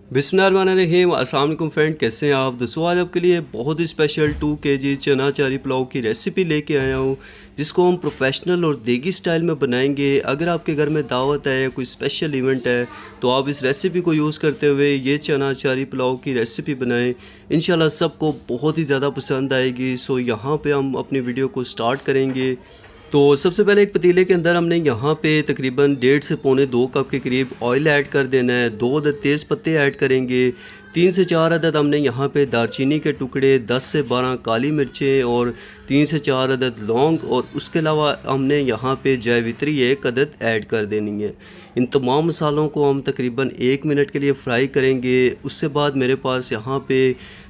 बिस्मिल्लाहिर्रहमानिर्रहीम। अस्सलाम वालेकुम फ्रेंड, कैसे हैं आप दोस्तों। आज आपके लिए बहुत ही स्पेशल 2 kg चना चारी पुलाव की रेसिपी लेके आया हूँ, जिसको हम प्रोफेशनल और देगी स्टाइल में बनाएंगे। अगर आपके घर में दावत है या कोई स्पेशल इवेंट है तो आप इस रेसिपी को यूज़ करते हुए ये चना चारी पुलाव की रेसिपी बनाएं। इंशाल्लाह सबको बहुत ही ज़्यादा पसंद आएगी। सो यहाँ पे हम अपनी वीडियो को स्टार्ट करेंगे। तो सबसे पहले एक पतीले के अंदर हमने यहाँ पे तकरीबन 1.5 से पौने 2 कप के करीब ऑयल ऐड कर देना है। 2 अदद तेज़ पत्ते ऐड करेंगे। 3 से 4 अदद हमने यहाँ पे दालचीनी के टुकड़े, 10 से 12 काली मिर्चें और 3 से 4 अदद लौंग, और उसके अलावा हमने यहाँ पे जावित्री 1 अदद ऐड कर देनी है। इन तमाम मसालों को हम तकरीबन 1 मिनट के लिए फ्राई करेंगे। उससे बाद मेरे पास यहाँ पे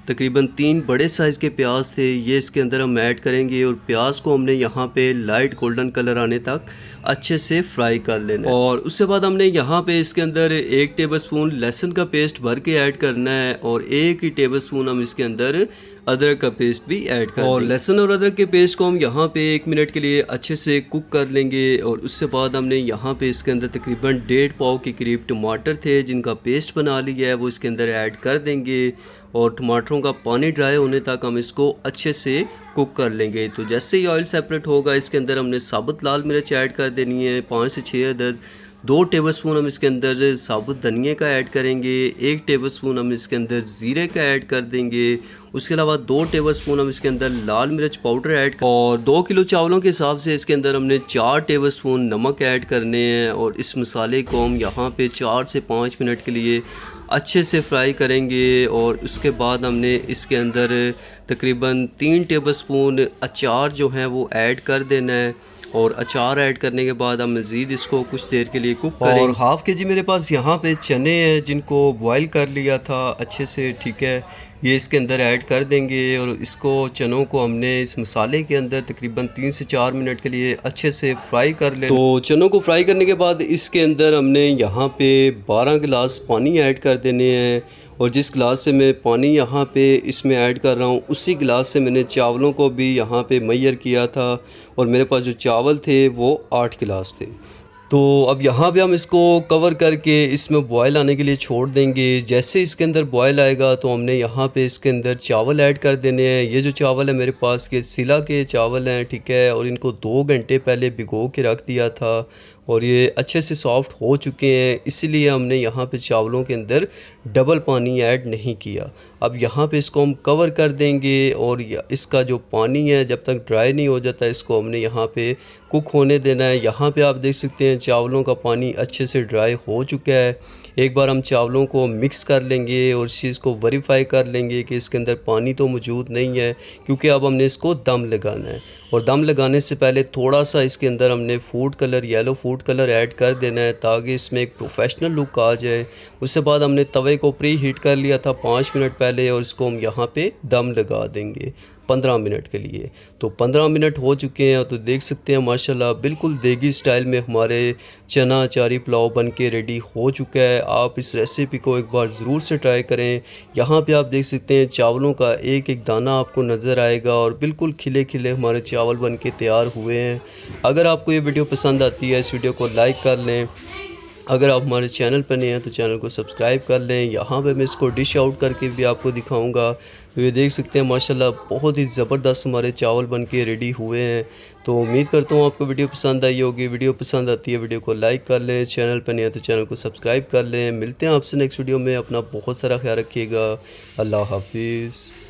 तकरीबन 3 बड़े साइज़ के प्याज थे, ये इसके अंदर हम ऐड करेंगे और प्याज को हमने यहाँ पे लाइट गोल्डन कलर आने तक अच्छे से फ्राई कर लेना है। और उसके बाद हमने यहाँ पे इसके अंदर 1 टेबलस्पून लहसुन का पेस्ट भर के ऐड करना है और 1 ही टेबलस्पून हम इसके अंदर अदरक का पेस्ट भी ऐड कर और लहसुन और अदरक के पेस्ट को हम यहाँ पे 1 मिनट के लिए अच्छे से कुक कर लेंगे। और उससे बाद हमने यहाँ पे इसके अंदर तकरीबन 1.5 पाव के करीब टमाटर थे जिनका पेस्ट बना लिया है, वो इसके अंदर ऐड कर देंगे और टमाटरों का पानी ड्राई होने तक हम इसको अच्छे से कुक कर लेंगे। तो जैसे ही ऑयल सेपरेट होगा इसके अंदर हमने साबुत लाल मिर्च ऐड कर देनी है 5 से 6 अदद। 2 टेबलस्पून हम इसके अंदर साबुत धनिया का ऐड करेंगे। 1 टेबलस्पून हम इसके अंदर ज़ीरे का ऐड कर देंगे। उसके अलावा 2 टेबलस्पून हम इसके अंदर लाल मिर्च पाउडर ऐड और 2 किलो चावलों के हिसाब से इसके अंदर हमने 4 टेबलस्पून नमक ऐड करने हैं। और इस मसाले को हम यहाँ पे 4 से 5 मिनट के लिए अच्छे से फ्राई करेंगे। और उसके बाद हमने इसके अंदर तकरीबन 3 टेबलस्पून अचार जो है वो ऐड कर देना है। और अचार ऐड करने के बाद हम मज़ीद इसको कुछ देर के लिए कुक करेंगे। और हाफ़ के जी मेरे पास यहाँ पे चने हैं जिनको बॉईल कर लिया था अच्छे से, ठीक है, ये इसके अंदर ऐड कर देंगे। और इसको चनों को हमने इस मसाले के अंदर तकरीबन 3 से 4 मिनट के लिए अच्छे से फ्राई कर लें। तो चनों को फ्राई करने के बाद इसके अंदर हमने यहाँ पे 12 गिलास पानी ऐड कर देने हैं। और जिस गिलास से मैं पानी यहाँ पे इसमें ऐड कर रहा हूँ उसी गिलास से मैंने चावलों को भी यहाँ पे मैयर किया था और मेरे पास जो चावल थे वो 8 गिलास थे। तो अब यहाँ पे हम इसको कवर करके इसमें बॉयल आने के लिए छोड़ देंगे। जैसे इसके अंदर बॉयल आएगा तो हमने यहाँ पे इसके अंदर चावल ऐड कर देने हैं। ये जो चावल है मेरे पास के सिला के चावल हैं, ठीक है, और इनको 2 घंटे पहले भिगो के रख दिया था और ये अच्छे से सॉफ़्ट हो चुके हैं, इसीलिए हमने यहाँ पे चावलों के अंदर डबल पानी ऐड नहीं किया। अब यहाँ पे इसको हम कवर कर देंगे और इसका जो पानी है जब तक ड्राई नहीं हो जाता इसको हमने यहाँ पे कुक होने देना है। यहाँ पे आप देख सकते हैं चावलों का पानी अच्छे से ड्राई हो चुका है। एक बार हम चावलों को मिक्स कर लेंगे और इस चीज़ को वेरीफाई कर लेंगे कि इसके अंदर पानी तो मौजूद नहीं है, क्योंकि अब हमने इसको दम लगाना है। और दम लगाने से पहले थोड़ा सा इसके अंदर हमने food colour, yellow food colour add कर देना है ताकि इसमें एक प्रोफेशनल लुक आ जाए। उसके बाद हमने तवे को प्री हीट कर लिया था 5 मिनट पहले और इसको हम यहाँ पे दम लगा देंगे 15 मिनट के लिए। तो 15 मिनट हो चुके हैं तो देख सकते हैं माशाल्लाह बिल्कुल देगी स्टाइल में हमारे चना चारी पुलाव बन के रेडी हो चुका है। आप इस रेसिपी को एक बार ज़रूर से ट्राई करें। यहाँ पे आप देख सकते हैं चावलों का एक एक दाना आपको नज़र आएगा और बिल्कुल खिले खिले हमारे चावल बन के तैयार हुए हैं। अगर आपको ये वीडियो पसंद आती है इस वीडियो को लाइक कर लें। अगर आप हमारे चैनल पर नए हैं तो चैनल को सब्सक्राइब कर लें। यहाँ पे मैं इसको डिश आउट करके भी आपको दिखाऊंगा। तो ये देख सकते हैं माशाल्लाह बहुत ही ज़बरदस्त हमारे चावल बन के रेडी हुए हैं। तो उम्मीद करता हूँ आपको वीडियो पसंद आई होगी। वीडियो पसंद आती है वीडियो को लाइक कर लें, चैनल पर नए हैं तो चैनल को सब्सक्राइब कर लें। मिलते हैं आपसे नेक्स्ट वीडियो में। अपना बहुत सारा ख्याल रखिएगा। अल्लाह हाफिज़।